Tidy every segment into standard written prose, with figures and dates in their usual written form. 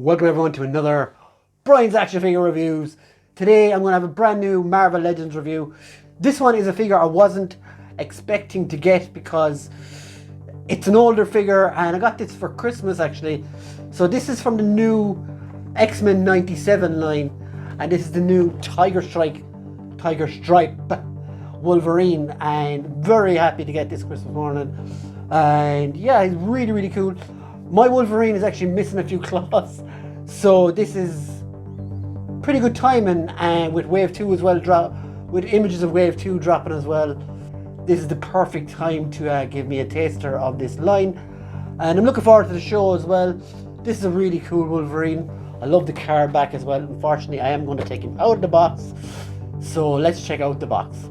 Welcome everyone to another Brian's Action Figure Reviews. Today I'm going to have a brand new Marvel Legends review. This one is a figure I wasn't expecting to get because it's an older figure and I got this for Christmas actually. So this is from the new X-Men 97 line and this is the new Tiger Stripe Wolverine, and very happy to get this Christmas morning. And yeah, it's really cool. My Wolverine is actually missing a few claws, so this is pretty good timing, and with Wave 2 as well, with images of Wave 2 dropping as well, this is the perfect time to give me a taster of this line. And I'm looking forward to the show as well. This is a really cool Wolverine. I love the card back as well. Unfortunately, I am going to take him out of the box, so let's check out the box.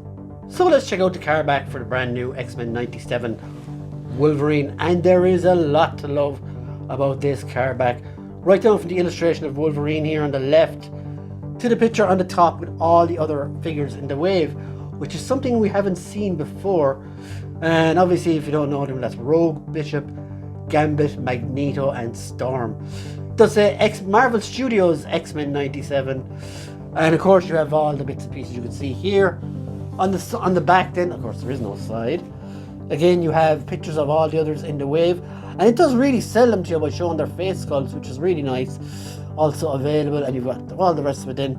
So let's check out the card back for the brand new X-Men 97 Wolverine, and there is a lot to love about this card back, right down from the illustration of Wolverine here on the left to the picture on the top with all the other figures in the wave, which is something we haven't seen before. And obviously, if you don't know them, that's Rogue, Bishop, Gambit, Magneto and Storm. It does say Marvel Studios X-Men 97, and of course you have all the bits and pieces you can see here on the back. Then of course there is no side. Again, you have pictures of all the others in the wave, and it does really sell them to you by showing their face sculpts, which is really nice. Also available, and you've got all the rest of it in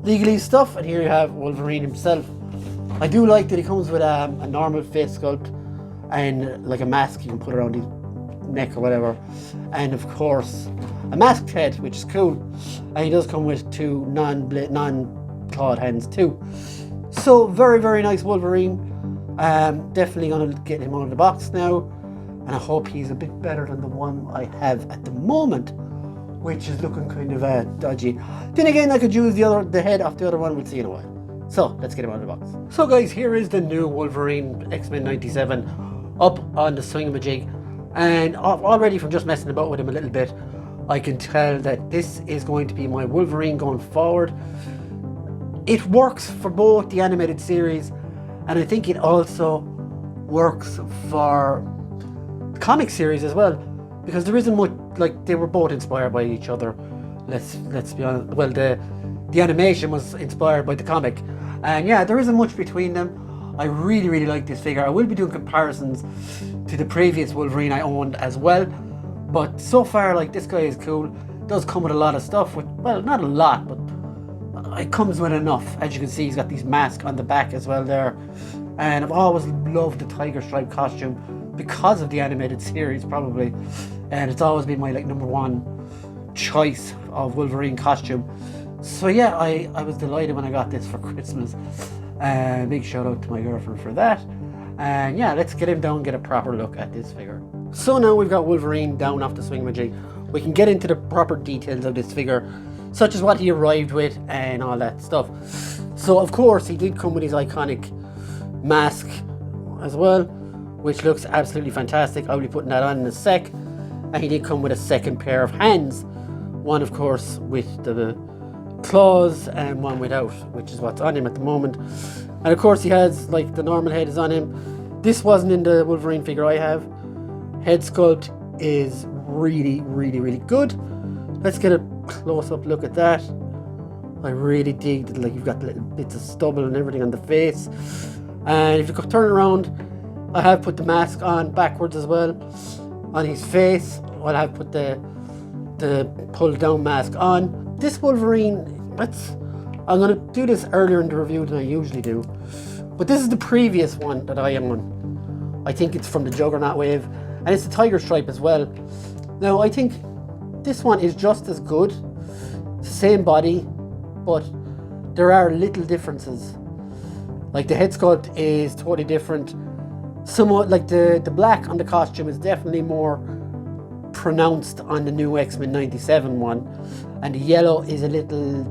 legalese stuff. And here you have Wolverine himself. I do like that he comes with a normal face sculpt and like a mask you can put around his neck or whatever, and of course a masked head, which is cool. And he does come with two non-clawed hands too. So very nice Wolverine. Definitely gonna get him out of the box now, and I hope he's a bit better than the one I have at the moment, which is looking kind of dodgy. Then again, I could use the head off the other one. We'll see in a while. So let's get him out of the box. So guys, here is the new Wolverine X-Men 97 up on the swingamajig, and already from just messing about with him a little bit, I can tell that this is going to be my Wolverine going forward. It works for both the animated series, and I think it also works for the comic series as well, because there isn't much, like, they were both inspired by each other. Let's be honest. Well, the animation was inspired by the comic, and yeah, there isn't much between them. I really like this figure. I will be doing comparisons to the previous Wolverine I owned as well, but so far, like, this guy is cool. It does come with a lot of stuff, well, not a lot, but it comes with enough. As you can see, he's got these masks on the back as well there, and I've always loved the Tiger Stripe costume because of the animated series probably, and it's always been my number one choice of Wolverine costume. So yeah, I was delighted when I got this for Christmas, and big shout out to my girlfriend for that. And yeah, let's get him down, get a proper look at this figure. So now we've got Wolverine down off the swingamajig, we can get into the proper details of this figure, such as what he arrived with and all that stuff. So of course he did come with his iconic mask as well, which looks absolutely fantastic. I'll be putting that on in a sec. And he did come with a second pair of hands, one of course with the claws and one without, which is what's on him at the moment. And of course he has, like, the normal head is on him. This wasn't in the Wolverine figure I have. Head sculpt is really good. Let's get a close-up look at that. I really dig that, like, you've got the little bits of stubble and everything on the face. And if you could turn it around, I have put the mask on backwards as well on his face. I'll have put the pulled down mask on. This Wolverine, I'm going to do this earlier in the review than I usually do, but this is the previous one that I am on. I think it's from the Juggernaut wave, and it's the Tiger Stripe as well. Now I think this one is just as good, same body, but there are little differences. Like, the head sculpt is totally different. Somewhat, like, the black on the costume is definitely more pronounced on the new X-Men 97 one, and the yellow is a little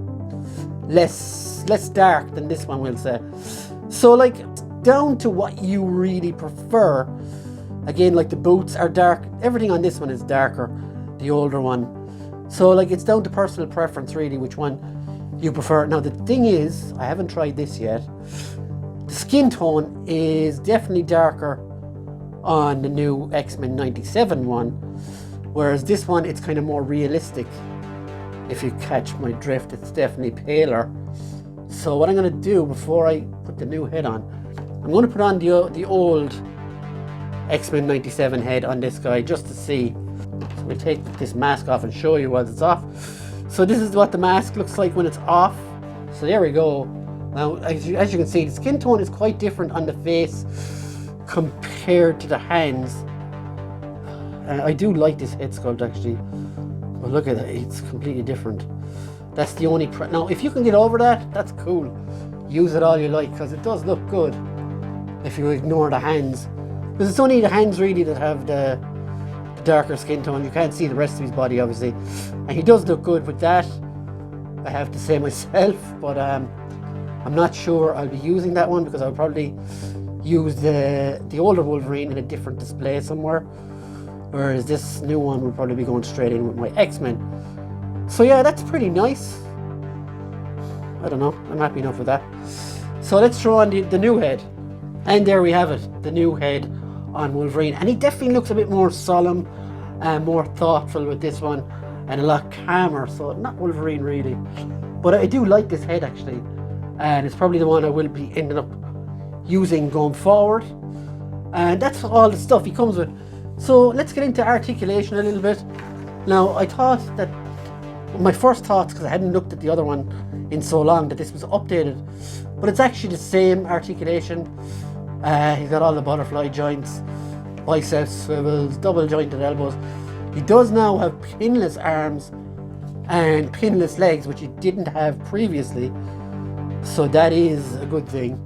less dark than this one, we'll say. So, like, down to what you really prefer. Again, like, the boots are dark, everything on this one is darker, the older one. So, like, it's down to personal preference really, which one you prefer. Now the thing is, I haven't tried this yet, the skin tone is definitely darker on the new X-Men 97 one, whereas this one, it's kind of more realistic If you catch my drift, it's definitely paler. So what I'm going to do before I put the new head on, I'm going to put on the old X-Men 97 head on this guy just to see. So we'll take this mask off and show you while it's off. So this is what the mask looks like when it's off. So there we go. Now, as you can see, the skin tone is quite different on the face compared to the hands. I do like this head sculpt actually. But look at it, it's completely different. That's the only... Now, if you can get over that, that's cool. Use it all you like, because it does look good if you ignore the hands. Because it's only the hands really that have the darker skin tone. You can't see the rest of his body, obviously. And he does look good with that, I have to say myself. But I'm not sure I'll be using that one, because I'll probably use the older Wolverine in a different display somewhere. Whereas this new one will probably be going straight in with my X-Men. So yeah, that's pretty nice. I don't know, I'm happy enough with that. So let's throw on the new head. And there we have it, the new head on Wolverine. And he definitely looks a bit more solemn and more thoughtful with this one, and a lot calmer. So not Wolverine really. But I do like this head actually. And it's probably the one I will be ending up using going forward. And that's all the stuff he comes with. So let's get into articulation a little bit. Now, I thought that, my first thoughts, because I hadn't looked at the other one in so long, that this was updated. But it's actually the same articulation. He's got all the butterfly joints, biceps, swivels, double jointed elbows. He does now have pinless arms and pinless legs, which he didn't have previously. So that is a good thing.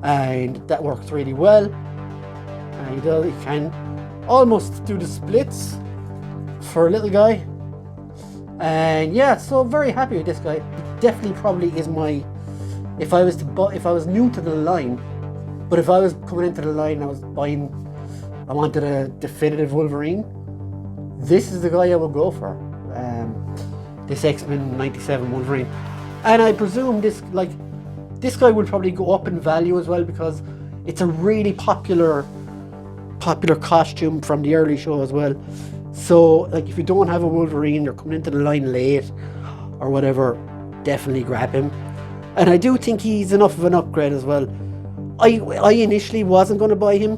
And that works really well. And he can almost do the splits for a little guy. And yeah, so very happy with this guy. He definitely probably is my, if I was new to the line, but if I was coming into the line and I wanted a definitive Wolverine, this is the guy I would go for. This X-Men 97 Wolverine. And I presume this guy will probably go up in value as well, because it's a really popular costume from the early show as well. So like, if you don't have a Wolverine, you're coming into the line late or whatever, definitely grab him. And I do think he's enough of an upgrade as well. I initially wasn't going to buy him,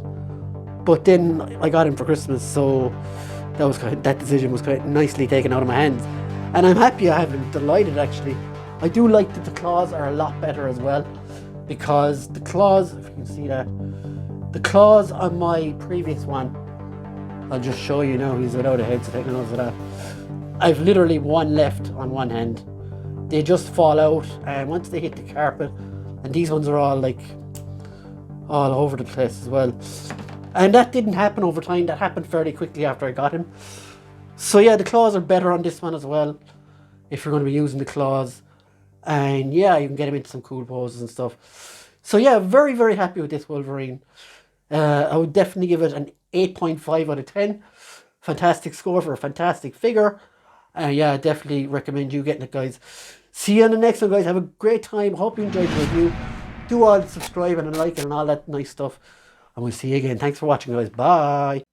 but then I got him for Christmas, so that decision was quite nicely taken out of my hands. And I'm happy I have him, delighted actually. I do like that the claws are a lot better as well, because the claws, if you can see that, the claws on my previous one, I'll just show you now, he's without a head, so take note of that. I've literally one left on one hand. They just fall out, and once they hit the carpet, and these ones are all like all over the place as well. And that didn't happen over time, that happened fairly quickly after I got him. So yeah, the claws are better on this one as well, if you're going to be using the claws. And yeah, you can get him into some cool poses and stuff. So yeah, very, very happy with this Wolverine. I would definitely give it an 8.5 out of 10. Fantastic score for a fantastic figure. Yeah, I definitely recommend you getting it, guys. See you on the next one, guys. Have a great time. Hope you enjoyed the review. Do all the subscribing and liking and all that nice stuff. And we'll see you again. Thanks for watching, guys. Bye.